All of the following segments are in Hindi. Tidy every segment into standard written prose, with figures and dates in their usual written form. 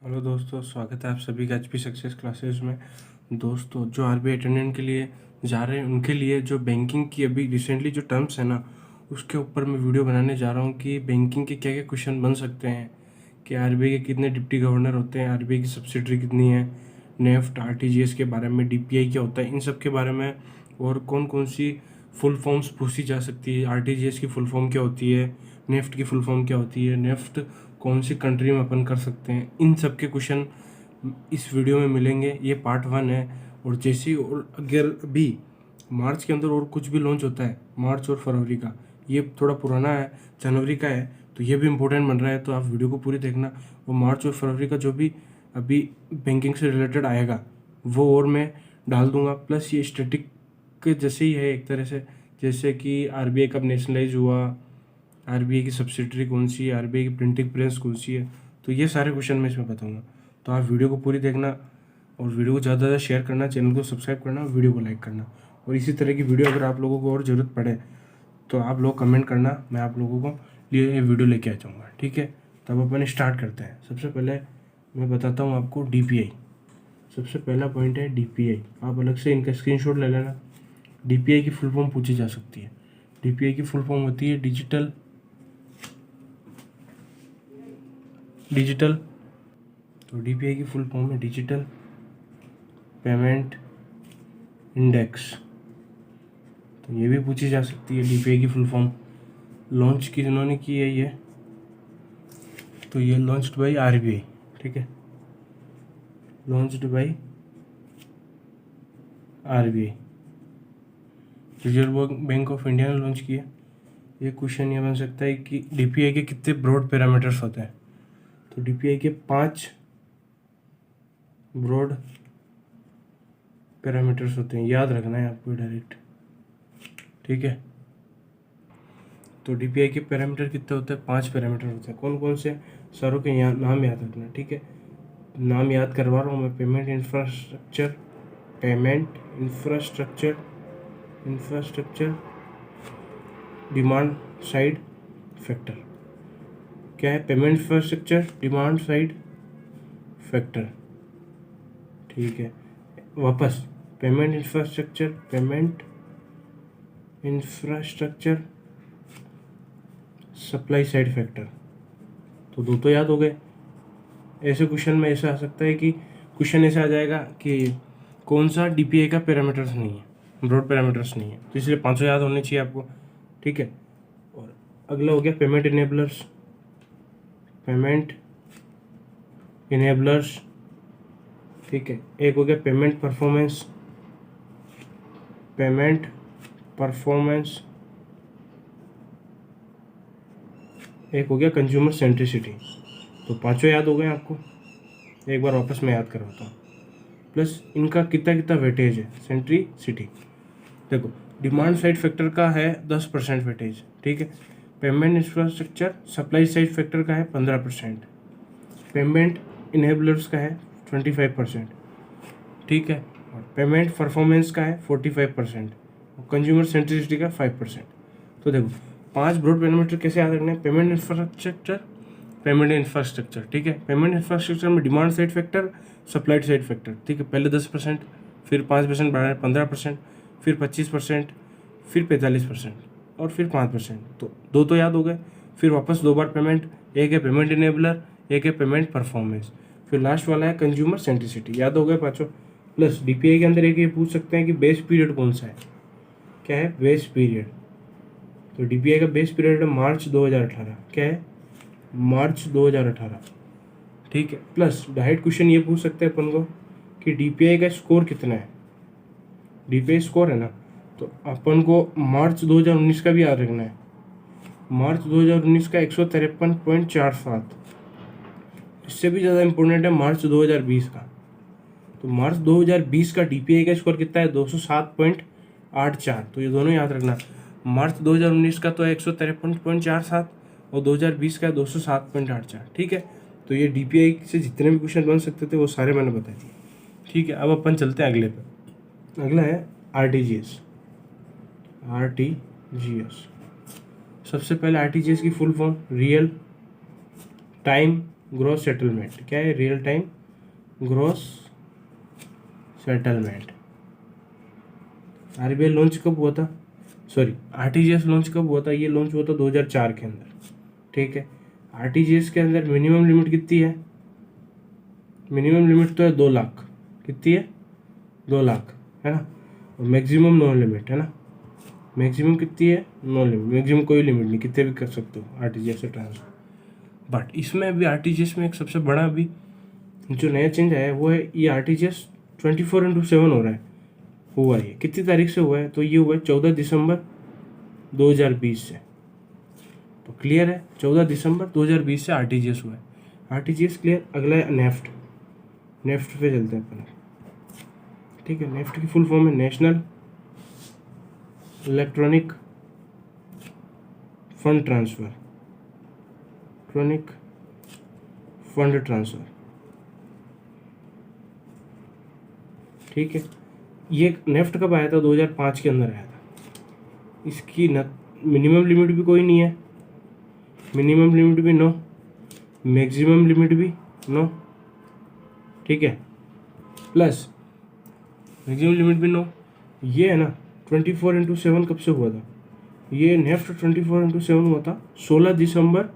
हेलो दोस्तों, स्वागत है आप सभी का एचपी सक्सेस क्लासेस में। दोस्तों, जो आरबीआई अटेंडेंट के लिए जा रहे हैं उनके लिए जो बैंकिंग की अभी रिसेंटली जो टर्म्स है ना, उसके ऊपर मैं वीडियो बनाने जा रहा हूँ कि बैंकिंग के क्या क्या क्वेश्चन बन सकते हैं, कि आरबीआई के कितने डिप्टी गवर्नर होते हैं, आरबीआई की सब्सिडरी कितनी है, नेफ्ट आरटीजीएस के बारे में, डीपीआई क्या होता है, इन सब के बारे में, और कौन कौन सी फुल फॉर्म्स पूछी जा सकती है। आरटीजीएस की फुल फॉर्म क्या होती है, नेफ्ट की फुल फॉर्म क्या होती है, नेफ्ट कौन सी कंट्री में अपन कर सकते हैं, इन सब के क्वेश्चन इस वीडियो में मिलेंगे। ये पार्ट 1 है। और जैसे ही और अगर भी मार्च के अंदर और कुछ भी लॉन्च होता है, मार्च और फरवरी का, ये थोड़ा पुराना है, जनवरी का है, तो ये भी इम्पोर्टेंट बन रहा है, तो आप वीडियो को पूरी देखना। और मार्च और फरवरी का जो भी अभी बैंकिंग से रिलेटेड आएगा वो और मैं डाल दूंगा। प्लस ये स्टैटिक के जैसे ही है एक तरह से, जैसे कि आरबीआई कब नेशनलाइज हुआ, आरबीआई की सब्सिडरी कौन सी है, आरबीआई की प्रिंटिंग प्रेस कौन सी है, तो ये सारे क्वेश्चन मैं इसमें बताऊंगा। तो आप वीडियो को पूरी देखना और वीडियो को ज़्यादा से ज़्यादा शेयर करना, चैनल को सब्सक्राइब करना, वीडियो को लाइक करना। और इसी तरह की वीडियो अगर आप लोगों को और ज़रूरत पड़े तो आप लोग कमेंट करना, मैं आप लोगों को लिए ये वीडियो लेके आ जाऊँगा। ठीक है, तब अपन स्टार्ट करते हैं। सबसे पहले मैं बताता हूँ आपको डीपीआई। सबसे पहला पॉइंट है डीपीआई। आप अलग से इनका स्क्रीनशॉट ले लेना। डीपीआई की फुल फॉर्म पूछी जा सकती है। डीपीआई की फुल फॉर्म होती है डिजिटल। तो डीपीआई की फुल फॉर्म है डिजिटल पेमेंट इंडेक्स। तो ये भी पूछी जा सकती है डीपीआई की फुल फॉर्म। लॉन्च की जिन्होंने की है ये, तो ये लॉन्च्ड बाय आरबीआई। ठीक है, launched by RBI, reserve bank of India ने लॉन्च किया। ये क्वेश्चन ये बन सकता है कि डीपीआई के कितने ब्रॉड पैरामीटर्स होते हैं। तो डीपीआई के 5 ब्रॉड पैरामीटर्स होते हैं, याद रखना है आपको डायरेक्ट। ठीक है, तो डीपीआई के पैरामीटर कितने होते हैं? 5 पैरामीटर होते हैं। कौन कौन से? सारों के यहाँ नाम याद रखना। ठीक है, नाम याद करवा रहा हूँ मैं। Payment infrastructure, demand side factor. क्या है? Payment infrastructure, demand side factor. ठीक है, वापस payment infrastructure supply side factor. तो दो तो याद हो गए। ऐसे क्वेश्चन में ऐसा आ सकता है कि क्वेश्चन ऐसा आ जाएगा कि कौन सा डीपीआई का पैरामीटर्स नहीं है, ब्रॉड पैरामीटर्स नहीं है, तो इसलिए 500 याद होने चाहिए आपको। ठीक है, और अगला हो गया पेमेंट इनेबलर्स। ठीक है, एक हो गया पेमेंट परफॉर्मेंस, एक हो गया कंज्यूमर सेंट्रिसिटी। तो 500 याद हो गए आपको। एक बार वापस मैं याद करवाता हूँ। प्लस इनका कितना कितना वेटेज है। सेंट्रिसिटी देखो, डिमांड साइड फैक्टर का है 10% वेटेज। ठीक है, payment infrastructure supply side factor का है 15%, पेमेंट इनेबलर्स का है 25%। ठीक है, और पेमेंट परफॉर्मेंस का है 45%, और कंज्यूमर सेंट्रिसिटी का 5%। तो देखो, 5 ब्रॉड पैरामीटर कैसे याद रखना है? Payment infrastructure. ठीक है, पेमेंट इंफ्रास्ट्रक्चर में demand side factor, supply side factor. ठीक है, पहले 10%, फिर 5% बढ़ाया 15%, फिर 25%, फिर 45%, और फिर 5%। तो दो तो याद हो गए। फिर वापस 2 बार पेमेंट, एक है पेमेंट इनेबलर, एक है पेमेंट परफॉर्मेंस, फिर लास्ट वाला है कंज्यूमर सेंट्रिसिटी। याद हो गए 5। प्लस डीपीआई के अंदर एक ये पूछ सकते हैं कि बेस पीरियड कौन सा है। क्या है? Base period. तो डीपीआई का बेस पीरियड है मार्च 2018। क्या है? मार्च 2018। ठीक है, प्लस डायरेक्ट क्वेश्चन ये पूछ सकते हैं अपन को कि डीपीआई का स्कोर कितना है। डीपीआई स्कोर है ना, तो अपन को मार्च 2019 का भी याद रखना है। मार्च 2019 का 153.47। इससे भी ज़्यादा इंपॉर्टेंट है मार्च 2020 का। तो मार्च 2020 का डीपीआई का स्कोर कितना है? 207.84। तो ये दोनों याद रखना। मार्च 2019 का तो है 153.47, और 2020 का है 207.84। ठीक है, तो ये डीपीआई से जितने भी क्वेश्चन बन सकते थे वो सारे मैंने बता दिए। ठीक है, अब अपन चलते हैं अगले पे। अगला है आरटीजीएस। सबसे पहले आरटीजीएस की full form real time gross settlement क्या है? Real time gross settlement. RBI launch कब हुआ था? सॉरी, आरटीजीएस लॉन्च कब हुआ था? ये लॉन्च हुआ था 2004 के अंदर, ठीक है। आरटीजीएस के अंदर मिनिमम लिमिट कितनी है? मिनिमम लिमिट तो है 2 लाख। कितनी है? 2 लाख, है ना। और मैक्सिमम नो लिमिट, है ना। मैक्सिमम कितनी है? No limit. मैक्सिमम कोई लिमिट नहीं, कितने भी कर सकते हो आरटीजीएस से ट्रांसफर। बट इसमें अभी आरटीजीएस में एक सबसे बड़ा अभी जो नया चेंज आया है वो है ये आरटीजीएस 24/7 हो रहा है। हुआ है कितनी तारीख से हुआ है? तो ये हुआ है 14 दिसंबर 2020 से। तो क्लियर है, 14 दिसंबर 2020 से आरटीजीएस हुआ है। RTGS clear. अगला है नेफ्ट। नेफ्ट पे चलते हैं अपन, ठीक है। नेफ्ट की फुल फॉर्म है national electronic fund transfer. Electronic fund transfer, ठीक है। ये नेफ्ट कब आया था? 2005 के अंदर आया था। इसकी न मिनिमम लिमिट भी कोई नहीं है, मिनिमम लिमिट भी नो, मैक्सिमम लिमिट भी नो, ठीक है। प्लस मैक्सिमम लिमिट भी नो। ये है ना 24/7 कब से हुआ था? ये नेफ्ट 24/7 हुआ था 16 दिसंबर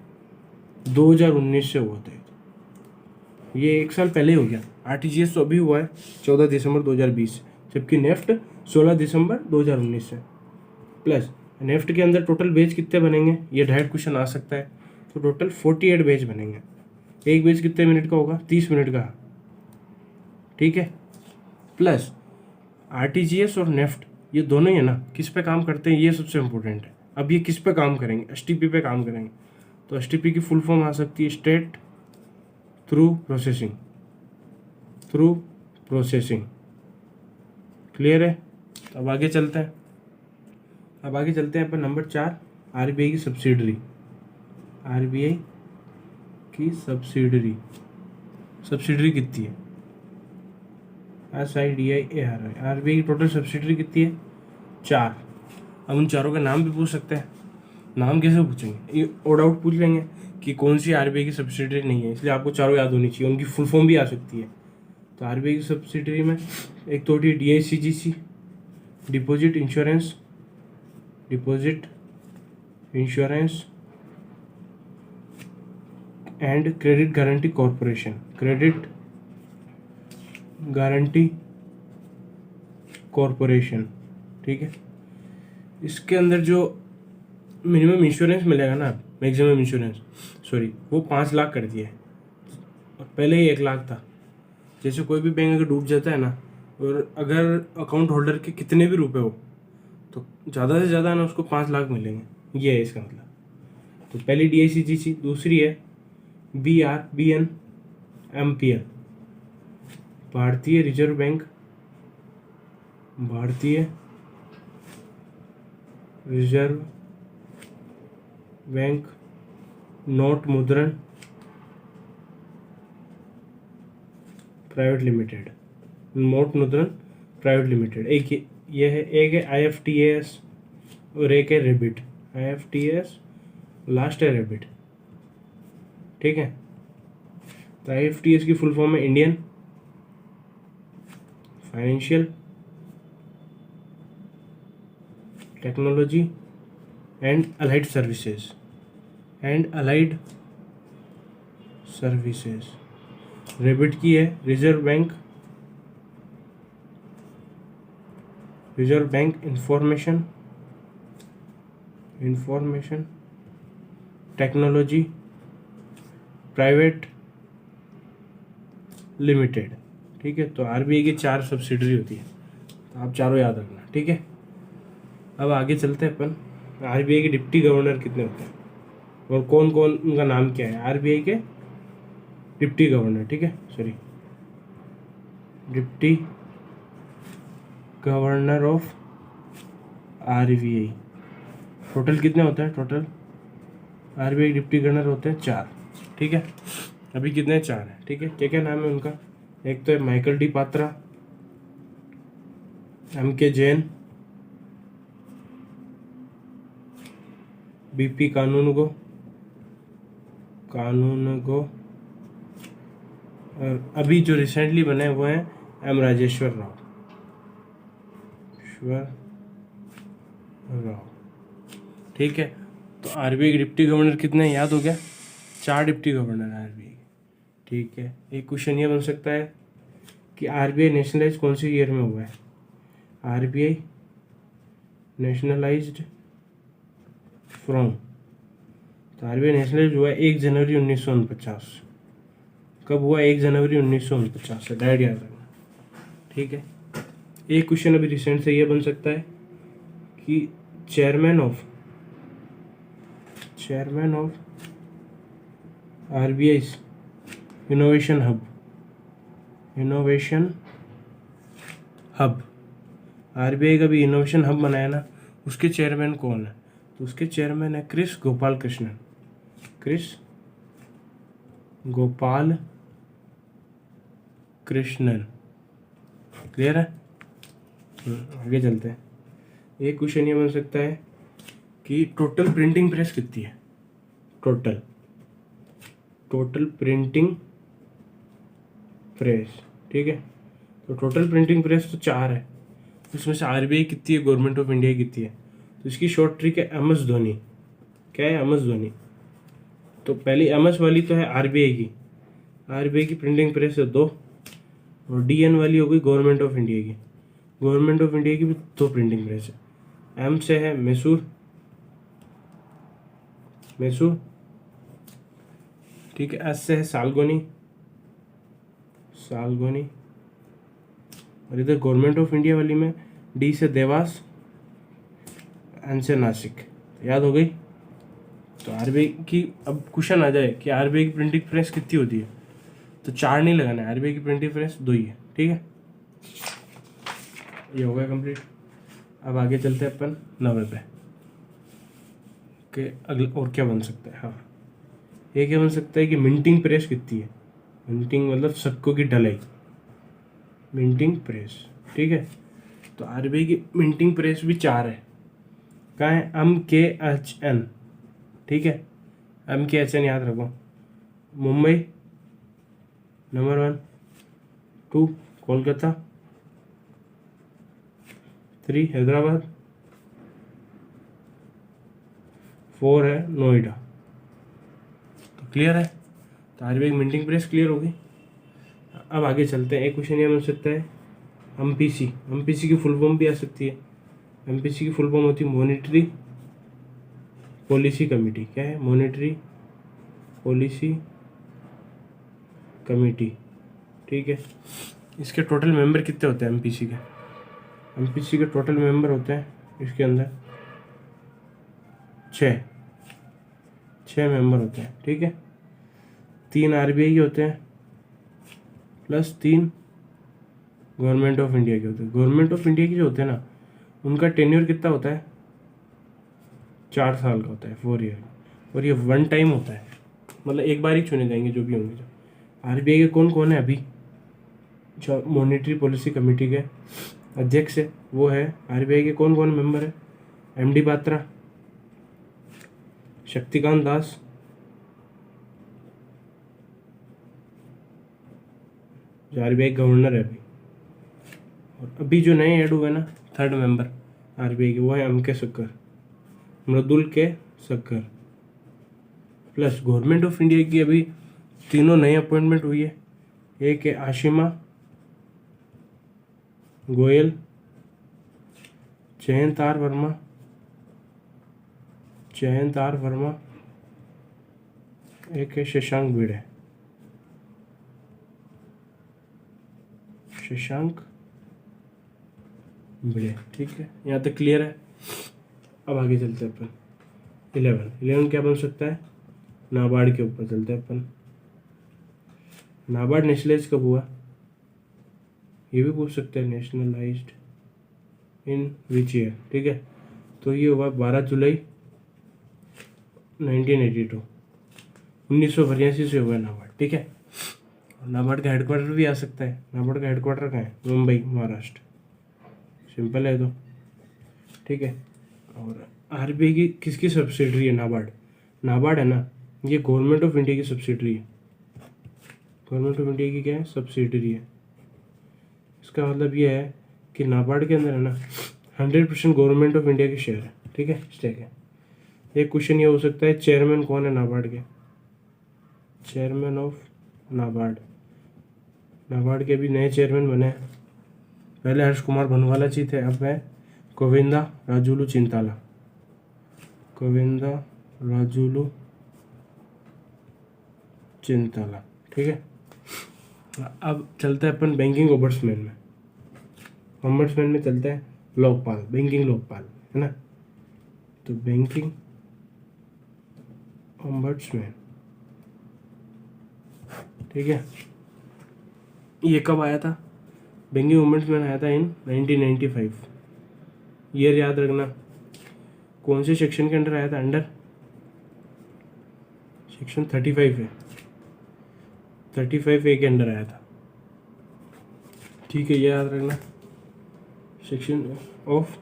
2019 से हुआ था। ये 1 साल पहले हो गया। आरटीजीएस तो अभी हुआ है 14 दिसंबर 2020, जबकि नेफ्ट 16 दिसंबर 2019 से। प्लस नेफ्ट के अंदर टोटल बेच कितने बनेंगे? ये डायरेक्ट क्वेश्चन आ सकता है। तो टोटल 48 बेच बनेंगे। एक बेच कितने मिनट का होगा? 30 मिनट का, ठीक है। प्लस आरटीजीएस और नेफ्ट ये दोनों ही है ना, किस पे काम करते हैं? ये सबसे इम्पोर्टेंट है। अब ये किस पे काम करेंगे? एसटीपी पे काम करेंगे। तो एसटीपी की फुल फॉर्म आ सकती है state through processing. Through processing, clear है। तो अब आगे चलते हैं। अपन नंबर 4, आरबीआई की सब्सिडरी। आरबीआई की सब्सिडरी कितनी है? SIDIARI। आरबीआई की टोटल सब्सिडरी कितनी है? 4। अब उन चारों का नाम भी पूछ सकते हैं। नाम कैसे पूछेंगे? ये और आउट पूछ लेंगे कि कौन सी आरबीआई की सब्सिडरी नहीं है, इसलिए आपको चारों याद होनी चाहिए। उनकी फुल फॉर्म भी आ सकती है। तो आरबीआई की सब्सिडरी में एक तो होती है DICGC, deposit insurance and credit guarantee corporation. Credit guarantee corporation, ठीक है। इसके अंदर जो मिनिमम इंश्योरेंस मिलेगा ना, मैक्सिमम इंश्योरेंस, सॉरी, वो 5 लाख कर दिया है। पहले ही 1 लाख था। जैसे कोई भी बैंक अगर डूब जाता है ना, और अगर अकाउंट होल्डर के कितने भी रुपए हो, तो ज़्यादा से ज़्यादा ना उसको 5 लाख मिलेंगे। ये है इसका मतलब। तो पहली DICGC, दूसरी है BRBNMPL, भारतीय रिजर्व बैंक। भारतीय रिजर्व बैंक नोट मुद्रण प्राइवेट लिमिटेड। नोट मुद्रण प्राइवेट लिमिटेड। एक ये है, एक है IFTAS और एक है रेबिट। IFTAS लास्ट है रेबिट, ठीक है। तो IFTAS की फुल फॉर्म है Indian financial technology and allied services. Rebate की है reserve bank information technology private limited, ठीक है। तो आरबीआई की 4 सब्सिडरी होती है, तो आप चारों याद रखना, ठीक है। अब आगे चलते हैं अपन। आरबीआई के डिप्टी गवर्नर कितने होते हैं और कौन कौन, उनका नाम क्या है? आरबीआई के डिप्टी गवर्नर, ठीक है, sorry, deputy governor of RBI. Total कितने होते हैं? टोटल आरबीआई डिप्टी गवर्नर होते हैं 4, ठीक है। अभी कितने? 4 है, ठीक है। क्या क्या नाम है उनका? एक तो है Michael D Patra, MK Jain, BP कानूनगो, और अभी जो रिसेंटली बने वो हैं एम राजेश्वर राव। ठीक है, तो आरबीआई के डिप्टी गवर्नर कितने याद हो गया? 4 डिप्टी गवर्नर है आरबीआई। ठीक है, एक क्वेश्चन ये बन सकता है कि आरबीआई नेशनलाइज कौन सी ईयर में हुआ है? आरबीआई नेशनलाइज्ड फ्रॉम, तो आरबीआई नेशनलाइज हुआ है 1 जनवरी 1949। कब हुआ? 1 जनवरी 1949 से, डायरेक्ट याद रखना। ठीक है, एक क्वेश्चन अभी रिसेंट से ये बन सकता है कि chairman of RBI innovation hub, RBI का भी इनोवेशन हब बनाया ना, उसके चेयरमैन कौन है? तो उसके चेयरमैन है क्रिस गोपाल कृष्णन। क्लियर है? आगे चलते हैं। एक क्वेश्चन ये बन सकता है कि टोटल प्रिंटिंग प्रेस कितनी है? Total printing press. ठीक है, तो टोटल प्रिंटिंग प्रेस तो 4 है, उसमें से आरबीआई कितनी है, गवर्नमेंट ऑफ इंडिया कितनी है? तो इसकी शॉर्ट ट्रिक है एमएस धोनी। क्या है? एमएस धोनी। तो पहली एमएस वाली तो है आरबीआई की प्रिंटिंग प्रेस है 2, और डीएन वाली हो गई गवर्नमेंट ऑफ इंडिया की। गवर्नमेंट ऑफ इंडिया की भी 2 प्रिंटिंग प्रेस है। एम से है मैसूर। ठीक है, एस से है सालगोनी। और इधर गवर्नमेंट ऑफ इंडिया वाली में डी से देवास, एन से नासिक। याद हो गई? तो आरबीआई की अब क्वेश्चन आ जाए कि आरबीआई की प्रिंटिंग प्रेस कितनी होती है, तो 4 नहीं लगाना है, आरबीआई की प्रिंटिंग प्रेस 2 ही है। ठीक है, ये हो गया कंप्लीट। अब आगे चलते हैं अपन 90 पे के अगले। और क्या बन सकता है? हाँ, ये क्या बन सकता है कि मिंटिंग प्रेस कितनी है? मिंटिंग मतलब सिक्कों की ढलाई, मिंटिंग प्रेस। ठीक है, तो आरबीआई की मिंटिंग प्रेस भी 4 है। कहाँ है? MKHN। ठीक है, MKHN याद रखो। मुंबई नंबर 1, 2 कोलकाता, 3 हैदराबाद, 4 है नोएडा। तो क्लियर है? तो आरबीआई की मिंटिंग प्रेस क्लियर होगी। अब आगे चलते हैं। एक क्वेश्चन ये बन सकता है एमपीसी की फुल फॉर्म भी आ सकती है। एमपीसी की फुल फॉर्म होती है मॉनेटरी पॉलिसी कमेटी। क्या है? Monetary policy committee. ठीक है, इसके टोटल मेंबर कितने होते हैं एमपीसी के? एमपीसी के टोटल मेंबर होते हैं इसके अंदर 6 मेंबर होते हैं। ठीक है, 3 आरबीआई के होते हैं प्लस 3 गवर्नमेंट ऑफ इंडिया के होते हैं। गवर्नमेंट ऑफ इंडिया के जो होते हैं ना, उनका टेन्योर कितना होता है? 4 साल का होता है, 4 ईयर। और ये 1 टाइम होता है, मतलब एक बार ही चुने जाएंगे जो भी होंगे। जो आरबीआई के कौन कौन है अभी जो मॉनेटरी पॉलिसी कमेटी के अध्यक्ष है वो है? आरबीआई के कौन कौन मेंबर है? एमडी बात्रा, शक्तिकांत दास, जो आरबीआई गवर्नर है अभी। और अभी जो नए ऐड हुए ना 3rd मेंबर आरबीआई के, वो है एम के सक्कर, मृदुल के सक्कर। प्लस गवर्नमेंट ऑफ इंडिया की अभी 3 नई अपॉइंटमेंट हुई है। एक है आशिमा गोयल, जयंत आर वर्मा, एक है शशांक भिड़े। ठीक है, यहाँ तक क्लियर है। अब आगे चलते हैं अपन 11 क्या बन सकता है? नाबार्ड के ऊपर चलते हैं अपन। नाबार्ड नेशनलाइज कब हुआ? ये भी पूछ सकते हैं, नेशनलाइज्ड इन विच ईयर। ठीक है, तो ये हुआ 12 जुलाई 1982, 1982 से हुआ नाबार्ड। ठीक है, नाबार्ड का हेडक्वार्टर भी आ सकता है। नाबार्ड का हेडक्वार्टर कहाँ है? मुंबई, महाराष्ट्र। सिंपल है तो। ठीक है, और आरबीआई की किसकी सब्सिडरी है नाबार्ड? नाबार्ड है ना, ये गवर्नमेंट ऑफ इंडिया की सब्सिडरी है। गवर्नमेंट ऑफ इंडिया की क्या है, सब्सिडरी है। इसका मतलब ये है कि नाबार्ड के अंदर है ना 100% गवर्नमेंट ऑफ इंडिया के शेयर है, ठीक है, स्टेक है। एक क्वेश्चन ये हो सकता है, चेयरमैन कौन है नाबार्ड के, चेयरमैन ऑफ नाबार्ड। नाबार्ड के अभी नए चेयरमैन बने हैं, पहले हर्ष कुमार भनवाला जी थे, अब है गोविंदा राजुलू चिंताला, गोविंदा राजुलू चिंताला, ठीक है। अब चलते हैं अपन बैंकिंग ओम्बड्समैन में। ओम्बड्समैन में चलता है लोकपाल, बैंकिंग लोकपाल, है ना। तो बैंकिंग ओम्बड्समैन, ठीक है, ये कब आया था, बैंकिंग ओम्बड्समैन आया था इन 1995। ईयर याद रखना। कौन से सेक्शन के अंडर आया था, अंडर सेक्शन 35 है, 35A के अंडर आया था, ठीक है, ये याद रखना। Section of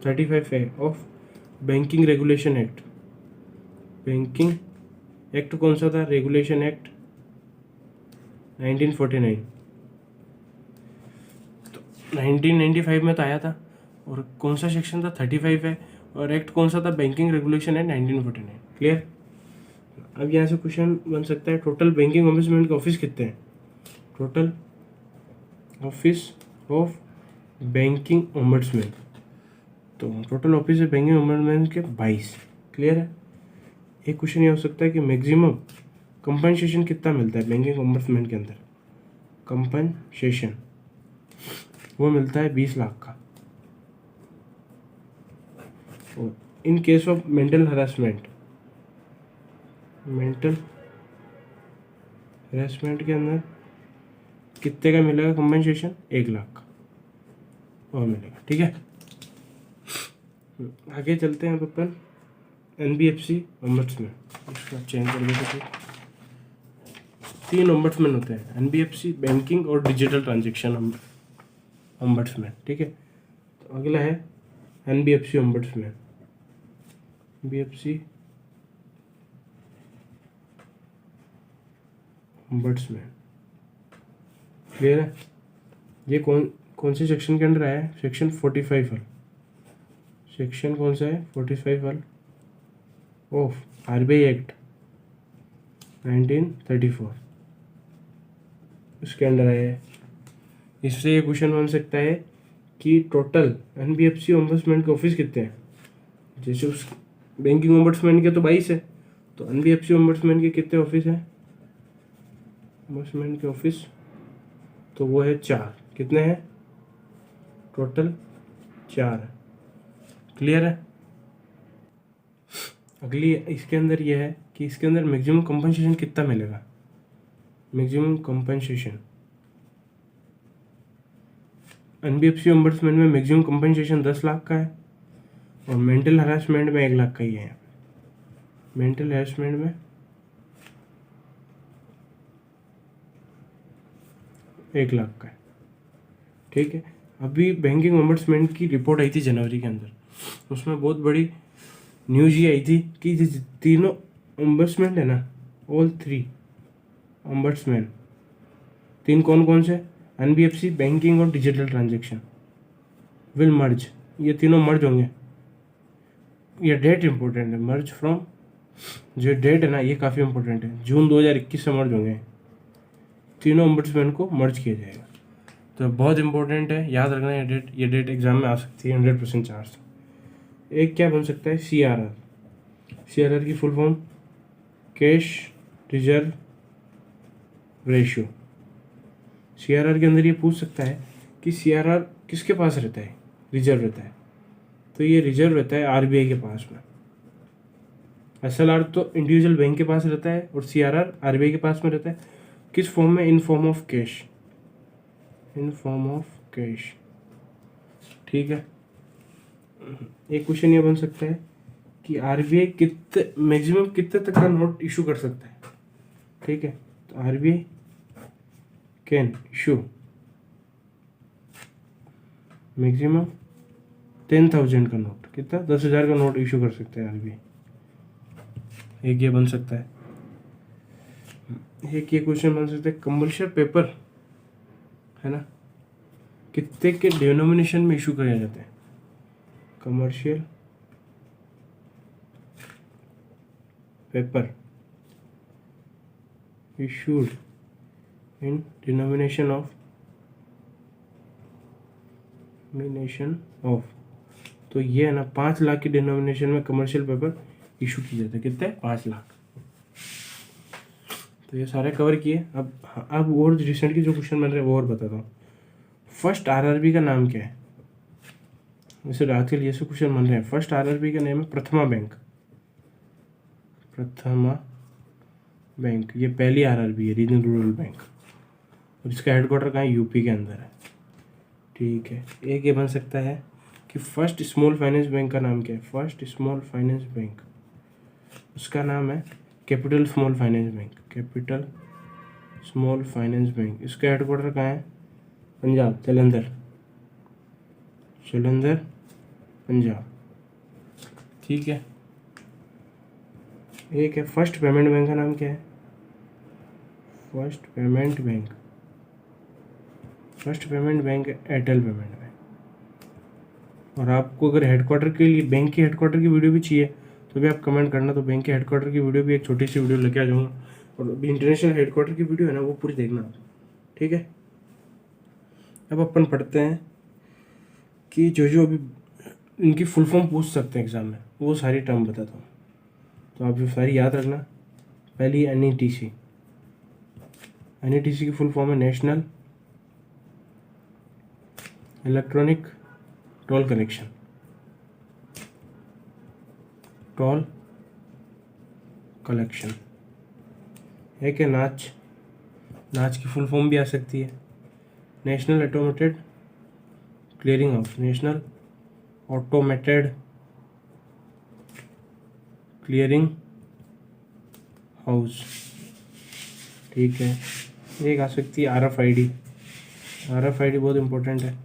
35A of banking regulation act. Banking act कौन सा था, रेगुलेशन एक्ट 1949। तो 1995 में तो आया था, और कौन सा सेक्शन था, 35 है, और एक्ट कौन सा था, बैंकिंग रेगुलेशन है 1949। क्लियर। अब यहाँ से क्वेश्चन बन सकता है, टोटल बैंकिंग ओम्बड्समैन के ऑफिस कितने हैं, total office of banking ombudsman, तो टोटल ऑफिस है बैंकिंग ओम्बड्समैन के 22। क्लियर है। एक क्वेश्चन ये हो सकता है कि मैक्सिमम कंपनसेशन कितना मिलता है बैंकिंग ओम्बड्समैन के अंदर, कंपनसेशन वो मिलता है 20 लाख का। और in case of mental harassment, mental harassment के अंदर कितने का मिलेगा कंपनसेशन, 1 लाख का और मिलेगा, ठीक है। आगे चलते हैं अब अपन NBFC ओम्बड्समैन, इसका चेंज कर देते हैं। 3 ओम्बड्समैन होते हैं, NBFC, बैंकिंग और डिजिटल ट्रांजेक्शन ओम्बड्समैन, ठीक है। तो अगला है NBFC ombudsman, NBFC ombudsman. Clear है। ये कौन से सेक्शन के अंडर आया है, सेक्शन 45 वाला, सेक्शन कौन सा है, 45 वाला ऑफ RBI एक्ट 1934, उसके अंडर आया है। इससे ये क्वेश्चन बन सकता है कि टोटल NBFC ओम्बड्समैन के ऑफिस कितने हैं, जैसे उस बैंकिंग ओम्बड्समैन के तो 22 है, तो NBFC ओम्बड्समैन के कितने ऑफिस हैं, ओम्बड्समैन के ऑफिस तो वो है 4, कितने हैं टोटल, 4। क्लियर है। अगली इसके अंदर ये है कि इसके अंदर मैक्सिमम कंपनसेशन कितना मिलेगा, मैक्सिमम कंपनसेशन NBFC ओम्बड्समैन में मैक्सिमम कंपनसेशन 10 लाख का है, और मेंटल हरासमेंट में 1 लाख का ही है। मेंटल हरासमेंट में 1 लाख का है, ठीक है। अभी बैंकिंग ओम्बड्समैन की रिपोर्ट आई थी जनवरी के अंदर, उसमें बहुत बड़ी न्यूज़ ये आई थी कि जो तीनों ओम्बड्समैन है ना, ऑल 3 ओम्बड्समैन, 3 कौन कौन से, NBFC, बैंकिंग और डिजिटल ट्रांजेक्शन विल मर्ज, ये तीनों मर्ज होंगे। ये डेट इंपॉर्टेंट है, मर्ज फ्रॉम, जो डेट है ना ये काफ़ी इंपॉर्टेंट है, जून 2021 से मर्ज होंगे, तीनों ओम्बड्समैन को मर्ज किया जाएगा। तो बहुत इंपॉर्टेंट है, याद रखना ये डेट, ये डेट एग्जाम में आ सकती है 100% चांस। एक क्या बन सकता है, CRR की full form cash reserve ratio. CRR के अंदर ये पूछ सकता है कि CRR किसके पास रहता है, रिजर्व रहता है, तो ये रिजर्व रहता है RBI के पास में। SLR तो इंडिविजुअल बैंक के पास रहता है, और CRR RBI के पास में रहता है, किस फॉर्म में, in form of cash, in form of cash, ठीक है। एक क्वेश्चन ये बन सकता है कि RBI कितने मैक्सिमम कितने तक का नोट इशू कर सकता है, ठीक है। तो RBI कैन इशू मैक्सिमम 10,000 का नोट, कितना, 10,000 का नोट इशू कर सकता है RBI, एक ये बन सकता है। एक ये क्वेश्चन बन सकता है, कमर्शियल पेपर है ना कितने के डिनोमिनेशन में इशू किया जाता है? Commercial paper issued in denomination of तो ये है ना 5 लाख की डिनोमिनेशन में कमर्शियल पेपर इशू किए जाते हैं। कितने? 5 लाख। तो ये सारे कवर किए। अब और रिसेंटली जो क्वेश्चन बन रहे हैं वो और बताता हूँ। फर्स्ट आरआरबी का नाम क्या है? वैसे रात के लिए से क्वेश्चन बन रहे हैं। फर्स्ट आरआरबी का नेम है प्रथमा बैंक। प्रथमा बैंक ये पहली आरआरबी है, रीजनल रूरल बैंक, और इसका हेडक्वार्टर कहाँ है? यूपी के अंदर है। ठीक है। एक ये बन सकता है कि फर्स्ट स्मॉल फाइनेंस बैंक का नाम क्या है? फर्स्ट स्मॉल फाइनेंस बैंक, उसका नाम है capital small finance bank. Capital small finance bank, इसका हेडक्वार्टर कहाँ है? पंजाब, जालंधर, जालंधर पंजाब। ठीक है। एक है फर्स्ट पेमेंट बैंक का नाम क्या है? First payment bank, first payment bank है एयरटेल पेमेंट बैंक। और आपको अगर हेडक्वार्टर के लिए बैंक के हेडक्वार्टर की वीडियो भी चाहिए तो भी आप कमेंट करना, तो बैंक के हेडक्वार्टर की वीडियो भी एक छोटी सी वीडियो लेके आ जाऊँगा। और अभी इंटरनेशनल हेडक्वार्टर की वीडियो है ना वो पूरी देखना आप। ठीक है। अब अपन पढ़ते हैं कि जो अभी इनकी फुल फॉर्म पूछ सकते हैं एग्जाम में, वो सारी टर्म बताता हूँ, तो आप जो सारी याद रखना। पहली NETC, NETC की फुल फॉर्म है national electronic toll collection, toll collection. एक है नाच, नाच की फुल फॉर्म भी आ सकती है national automated clearing house, national automated clearing house. ठीक है। एक आ सकती है RFID, RFID बहुत इंपॉर्टेंट है।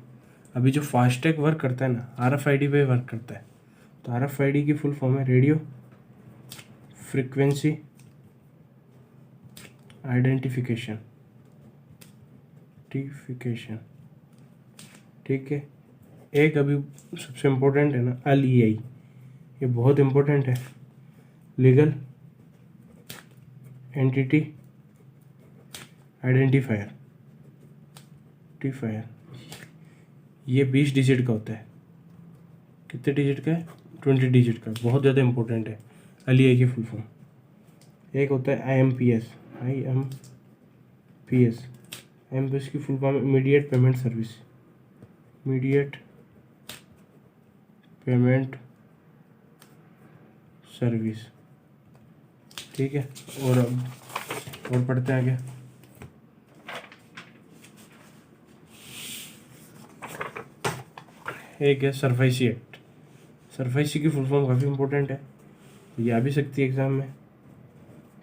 अभी जो फास्टैग वर्क करता है ना RFID पे वर्क करता है, तो RFID की फुल फॉर्म है रेडियो फ्रिक्वेंसी आइडेंटिफिकेशन, ठीक है। एक अभी सबसे इम्पोर्टेंट है ना LEI, ये बहुत इम्पोर्टेंट है, लीगल एंटिटी आइडेंटिफायर, ये 20 डिजिट का होता है। कितने डिजिट का है? 20 डिजिट का। बहुत ज़्यादा इंपॉर्टेंट है LEI की फुल फॉर्म। एक होता है IMPS, IMPS की full form immediate payment service, immediate payment service. ठीक है। और पढ़ते हैं आगे। एक है सरफेसी एक्ट, सरफेसी की फुल फॉर्म काफ़ी इंपॉर्टेंट है, ये आ भी सकती है एग्जाम में।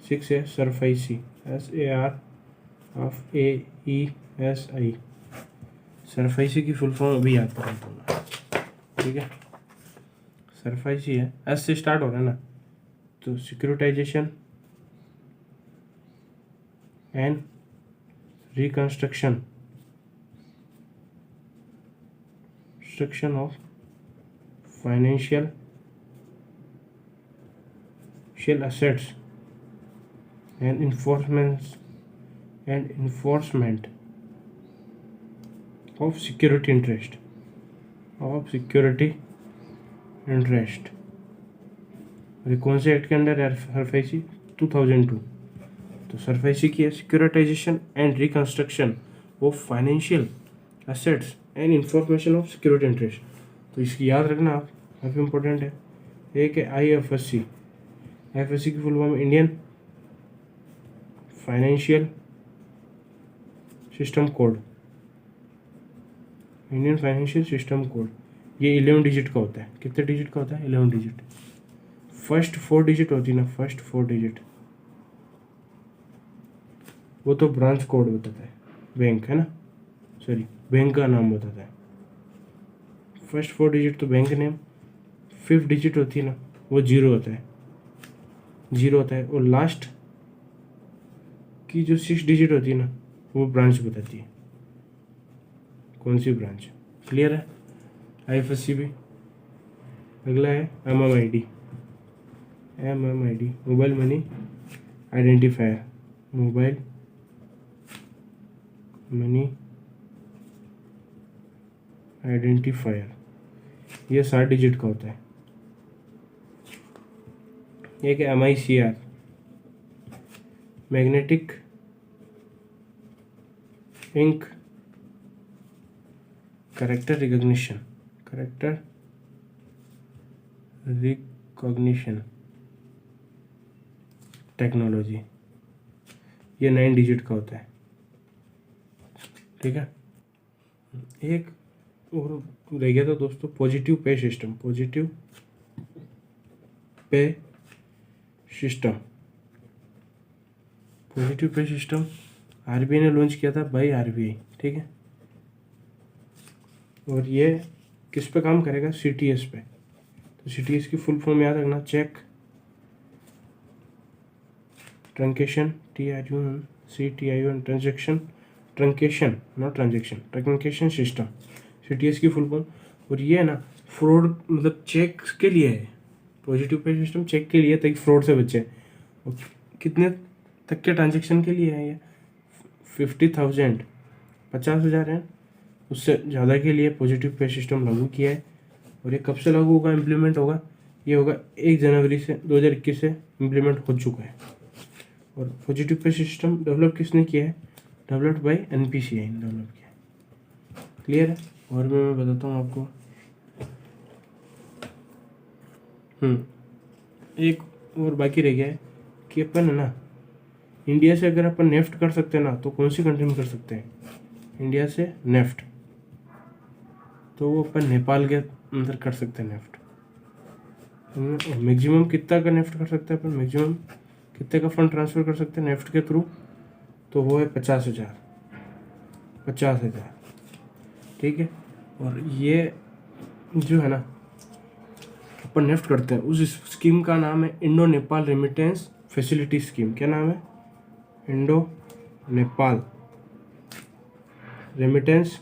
6 है सरफेसी, SARFAESI, सरफेसी की फुल फॉर्म अभी याद करें तो। ठीक है। सरफेसी है, S से स्टार्ट हो रहा है ना, तो securitization and reconstruction of financial assets and enforcement of security interest, ये कौन से एक्ट के अंडर है? सरफेसी 2002। तो सरफेसी की है securitization and reconstruction of financial assets and information of security interest, तो इसकी याद रखना आप, काफ़ी इंपॉर्टेंट है। एक है IFSC, IFSC की full form Indian financial system code, Indian financial system code. ये 11 डिजिट का होता है। कितने डिजिट का होता है? 11 डिजिट। फर्स्ट 4 डिजिट होती है ना, फर्स्ट 4 डिजिट वो तो ब्रांच कोड बताता है, बैंक है ना, सॉरी बैंक का नाम बताता है। फर्स्ट 4 डिजिट तो बैंक नेम, 5th डिजिट होती है ना वो 0 होता है, और की जो 6 डिजिट होती है ना, वो ब्रांच बताती है कौन सी ब्रांच। क्लियर है? IFSC भी। अगला है MMID। Mobile money identifier. Mobile money identifier, ये 7 डिजिट का होता है। एक MICR, magnetic ink character recognition technology, ये 9 डिजिट का होता है। ठीक है। एक और रह गया था दोस्तों, पॉजिटिव पे सिस्टम। RBI ने लॉन्च किया था बाई RBI। ठीक है। और ये किस पे काम करेगा? CTS पे। तो CTS की फुल फॉर्म याद रखना, check truncation, truncation system, CTS की फुल फॉर्म। और ये है ना, फ्रॉड मतलब चेक के लिए है। पॉजिटिव पे सिस्टम चेक के लिए, ताकि फ्रॉड से बचे। और कितने तक के ट्रांजेक्शन के लिए है ये? 50,000, 50,000 है, उससे ज़्यादा के लिए पॉजिटिव पे सिस्टम लागू किया है। और ये कब से लागू होगा, इम्प्लीमेंट होगा? ये होगा 1 जनवरी से 2021 से इम्प्लीमेंट हो चुका है। और पॉजिटिव पे सिस्टम डेवलप किसने किया है? डेवलप्ड बाय NPCI ने डेवलप किया है। क्लियर है? और मैं बताता हूँ आपको। एक और बाकी रह गया है कि अपन है ना, इंडिया से अगर अपन नेफ्ट कर सकते हैं ना, तो कौन सी कंट्री में कर सकते हैं? इंडिया से नेफ्ट, तो वो अपन नेपाल के अंदर कर सकते हैं नेफ्ट। मैक्सिमम कितना का नेफ्ट कर सकते हैं अपन? मैक्सिमम कितने का फंड ट्रांसफ़र कर सकते हैं नेफ्ट के थ्रू? तो वो है 50,000। ठीक है। और ये जो है ना, अपन नेफ्ट करते हैं, उस स्कीम का नाम है Indo Nepal remittance facility scheme. क्या नाम है? Indo Nepal remittance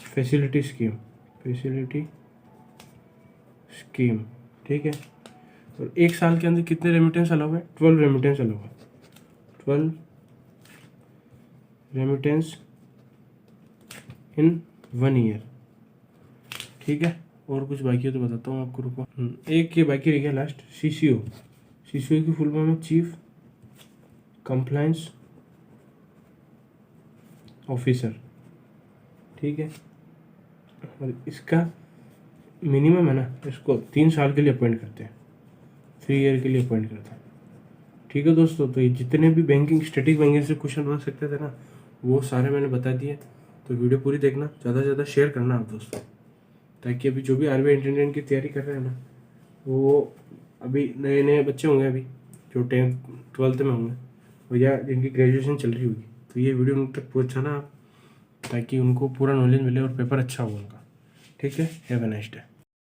facility scheme. ठीक है। और 1 साल के अंदर कितने रेमिटेंस अलाउ है? 12 रेमिटेंस अलाउ है। 12 रेमिटेंस इन 1 ईयर। ठीक है। और कुछ बाकी है तो बताता हूँ आपको, रुको। एक ये बाकी रह गया लास्ट, CCO की फुल फॉर्म है चीफ कंप्लायंस ऑफिसर। ठीक है। और इसका मिनिमम है ना, इसको 3 साल के लिए अपॉइंट करते हैं, 3 ईयर के लिए अपॉइंट करते हैं। ठीक है दोस्तों, तो ये जितने भी स्टैटिक बैंकिंग से क्वेश्चन बन सकते थे ना, वो सारे मैंने बता दिए। तो वीडियो पूरी देखना, ज़्यादा से ज़्यादा शेयर करना आप दोस्तों, ताकि अभी जो भी RBI इंटरनेट की तैयारी कर रहे हैं ना, वो अभी नए बच्चे होंगे, अभी जो 10th 12th में होंगे, और या जिनकी ग्रेजुएशन चल रही होगी, तो ये वीडियो उन तक पहुँचाना आप, ताकि उनको पूरा नॉलेज मिले और पेपर अच्छा हो उनका। ठीक है। Have a nice day.